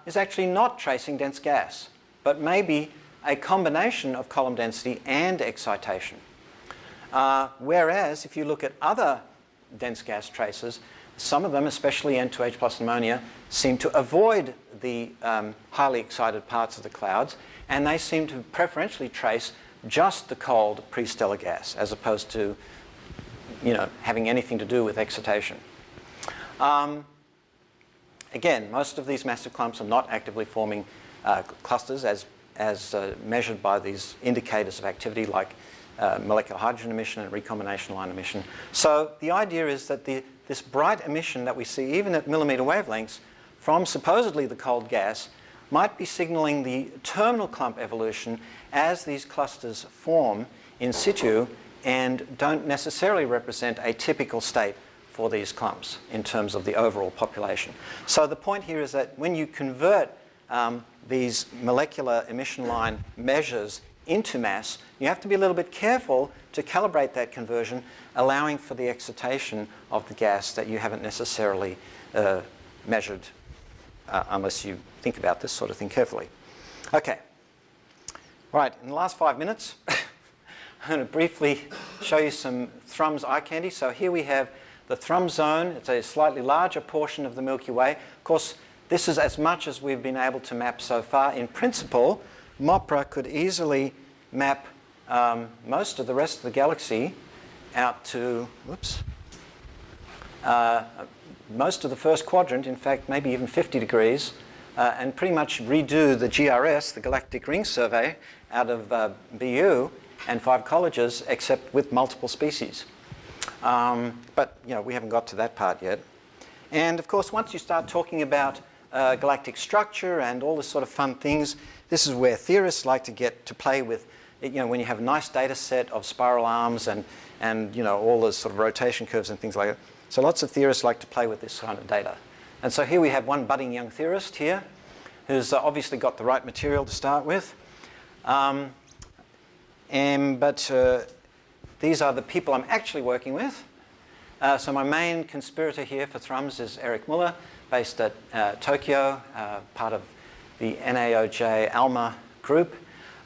is actually not tracing dense gas, but maybe a combination of column density and excitation. Whereas if you look at other dense gas tracers, some of them, especially N2H+ ammonia, seem to avoid the highly excited parts of the clouds, and they seem to preferentially trace just the cold pre-stellar gas, as opposed to, having anything to do with excitation. Again, most of these massive clumps are not actively forming clusters as measured by these indicators of activity like molecular hydrogen emission and recombination line emission. So the idea is that this bright emission that we see even at millimeter wavelengths from supposedly the cold gas might be signaling the terminal clump evolution as these clusters form in situ and don't necessarily represent a typical state for these clumps in terms of the overall population. So the point here is that when you convert these molecular emission line measures into mass, you have to be a little bit careful to calibrate that conversion, allowing for the excitation of the gas that you haven't necessarily measured unless you think about this sort of thing carefully. Okay. Right, in the last 5 minutes, I'm going to briefly show you some Thrum's eye candy. So here we have the Thrum Zone. It's a slightly larger portion of the Milky Way. Of course, this is as much as we've been able to map so far. In principle, MOPRA could easily map most of the rest of the galaxy out to, most of the first quadrant, in fact, maybe even 50 degrees, and pretty much redo the GRS, the Galactic Ring Survey, out of BU and 5 colleges, except with multiple species. But we haven't got to that part yet. And of course, once you start talking about galactic structure and all this sort of fun things, this is where theorists like to get to play with when you have a nice data set of spiral arms and all those sort of rotation curves and things like that. So lots of theorists like to play with this kind of data. And so here we have one budding young theorist here who's obviously got the right material to start with. But these are the people I'm actually working with. So my main conspirator here for Thrums is Eric Muller, based at Tokyo, part of the NAOJ ALMA group.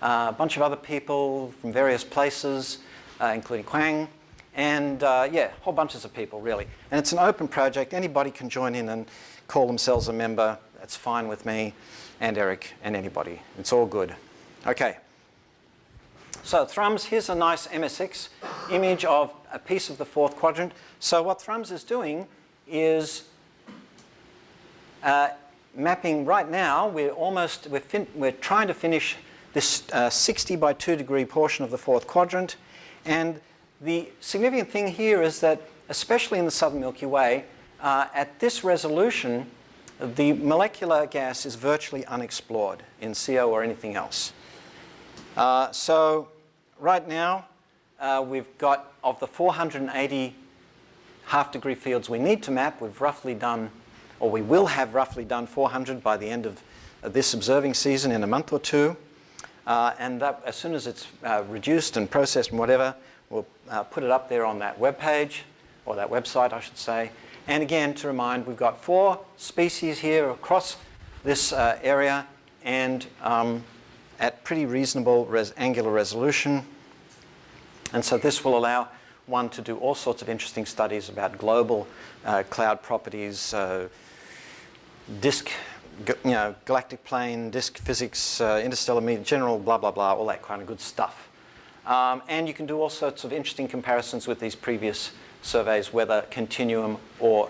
A bunch of other people from various places, including Kwang, and yeah, whole bunches of people really. And it's an open project. Anybody can join in and call themselves a member. That's fine with me and Eric and anybody. It's all good. Okay. So Thrums, here's a nice MSX image of a piece of the fourth quadrant. So what Thrums is doing is mapping right now. We're trying to finish this 60 by 2 degree portion of the fourth quadrant. And the significant thing here is that, especially in the southern Milky Way, at this resolution, the molecular gas is virtually unexplored in CO or anything else. So right now, we've got, of the 480 half-degree fields we need to map, we've roughly done, or we will have roughly done 400 by the end of this observing season in a month or two. And that, as soon as it's reduced and processed and whatever, we'll put it up there on that web page, or that website, I should say. And again, to remind, we've got 4 species here across this area, and at pretty reasonable angular resolution. And so this will allow one to do all sorts of interesting studies about global cloud properties, disk, galactic plane, disk physics, interstellar medium, general blah, blah, blah, all that kind of good stuff. And you can do all sorts of interesting comparisons with these previous surveys, whether continuum or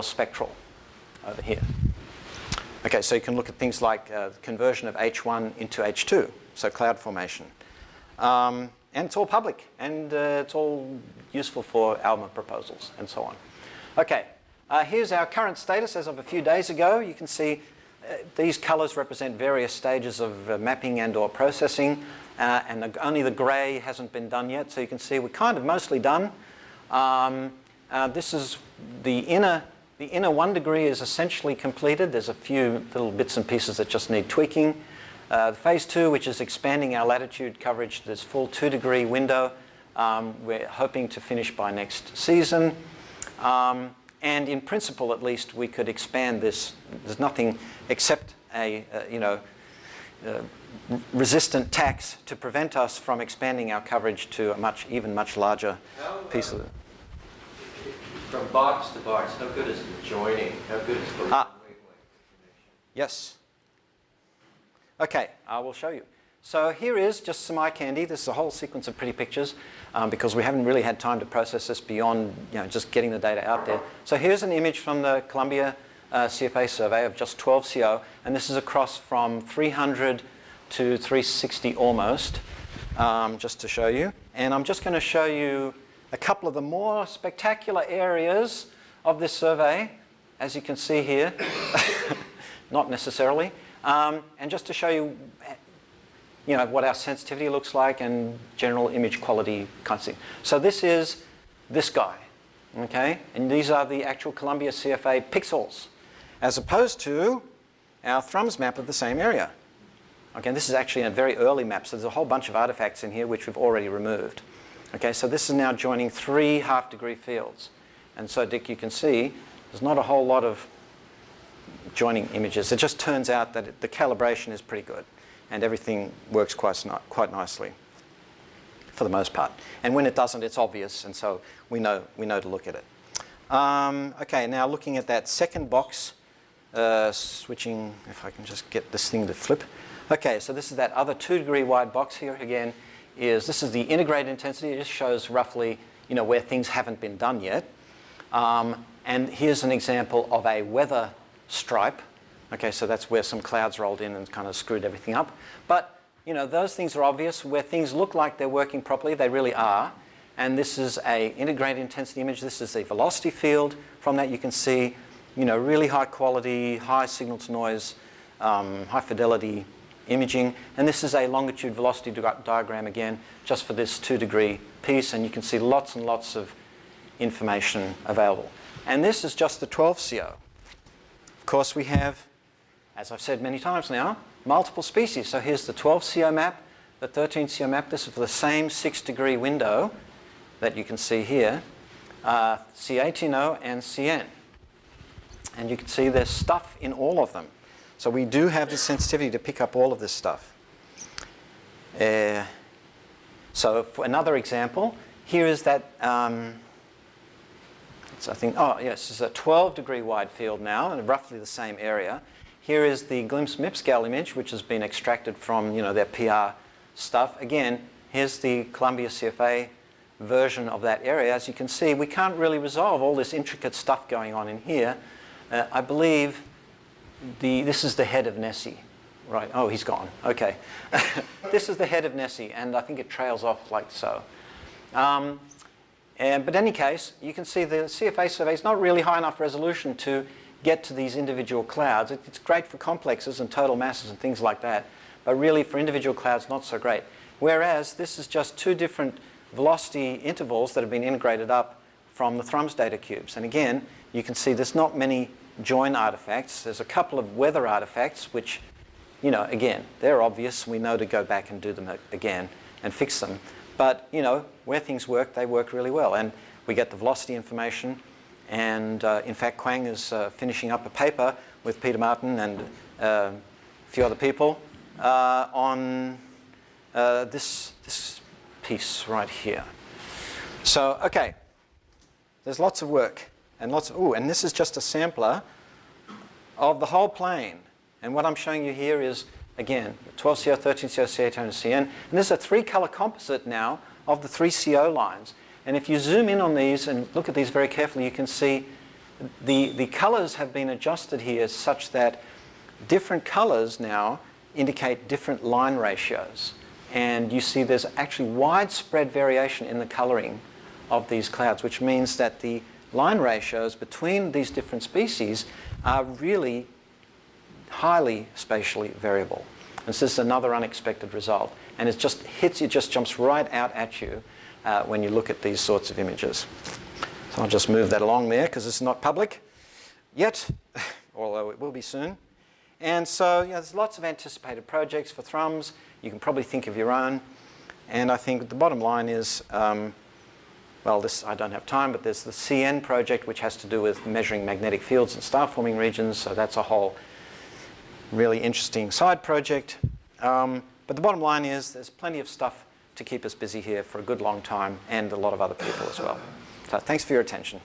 spectral over here. Okay, so you can look at things like conversion of H1 into H2, so cloud formation. And it's all public, and it's all useful for ALMA proposals and so on. Okay, here's our current status as of a few days ago. You can see these colors represent various stages of mapping and or processing, and only the gray hasn't been done yet. So you can see we're kind of mostly done. This is the inner 1 degree is essentially completed. There's a few little bits and pieces that just need tweaking. Phase 2, which is expanding our latitude coverage to this full 2 degree window, we're hoping to finish by next season. And in principle, at least, we could expand this. There's nothing except a resistant tax to prevent us from expanding our coverage to a even much larger piece of it. From box to box, how good is the joining? How good is the wavelength information? Yes. Okay, I will show you. So here is just some eye candy. This is a whole sequence of pretty pictures because we haven't really had time to process this beyond just getting the data out there. So here's an image from the Columbia CFA survey of just 12 CO, and this is across from 300 to 360 almost, just to show you. And I'm just going to show you a couple of the more spectacular areas of this survey, as you can see here. Not necessarily. And just to show you, what our sensitivity looks like and general image quality kind of thing. So this is this guy, okay? And these are the actual Columbia CFA pixels, as opposed to our Thrums map of the same area. Okay, and this is actually a very early map, so there's a whole bunch of artifacts in here which we've already removed. Okay, so this is now joining 3 half-degree fields. And so, Dick, you can see there's not a whole lot of joining images. It just turns out that the calibration is pretty good, and everything works quite nicely for the most part. And when it doesn't, it's obvious, and so we know to look at it. Okay, now looking at that second box, switching, if I can just get this thing to flip. Okay, so this is that other 2 degree wide box here again. This is the integrated intensity. It just shows roughly, where things haven't been done yet. And here's an example of a weather stripe. Okay, so that's where some clouds rolled in and kind of screwed everything up. But, those things are obvious. Where things look like they're working properly, they really are. And this is a integrated intensity image. This is the velocity field. From that you can see, really high quality, high signal to noise, high fidelity imaging. And this is a longitude velocity diagram again, just for this 2-degree piece. And you can see lots and lots of information available. And this is just the 12CO. Of course, we have, as I've said many times now, multiple species. So here's the 12CO map, the 13CO map. This is for the same 6-degree window that you can see here, C18O and CN. And you can see there's stuff in all of them. So we do have the sensitivity to pick up all of this stuff. So for another example, here is that, I think, oh yes, it's a 12-degree wide field now, and roughly the same area. Here is the glimpse-MIP scale image, which has been extracted from, their PR stuff. Again, here's the Columbia CFA version of that area. As you can see, we can't really resolve all this intricate stuff going on in here. I believe this is the head of Nessie. Right, oh, he's gone. Okay. This is the head of Nessie, and I think it trails off like so. But in any case, you can see the CFA survey is not really high enough resolution to get to these individual clouds. It's great for complexes and total masses and things like that, but really for individual clouds, not so great. Whereas this is just 2 different velocity intervals that have been integrated up from the Thrum's data cubes. And again, you can see there's not many join artifacts. There's a couple of weather artifacts, which, again, they're obvious. We know to go back and do them again and fix them. But, where things work, they work really well. And we get the velocity information. And in fact, Quang is finishing up a paper with Peter Martin and a few other people on this piece right here. So, okay, there's lots of work. And and this is just a sampler of the whole plane. And what I'm showing you here is, again, 12CO, 13CO, C18, and CN. And this is a 3-color composite now of the 3 CO lines. And if you zoom in on these and look at these very carefully, you can see the colors have been adjusted here such that different colors now indicate different line ratios. And you see there's actually widespread variation in the coloring of these clouds, which means that the line ratios between these different species are really highly spatially variable. And this is another unexpected result. And it just hits you, just jumps right out at you when you look at these sorts of images. So I'll just move that along there because it's not public yet, although it will be soon. And so there's lots of anticipated projects for Thrums. You can probably think of your own. And I think the bottom line is, well, this I don't have time, but there's the CN project, which has to do with measuring magnetic fields in star-forming regions. So that's a whole really interesting side project. But the bottom line is there's plenty of stuff to keep us busy here for a good long time, and a lot of other people as well. So thanks for your attention.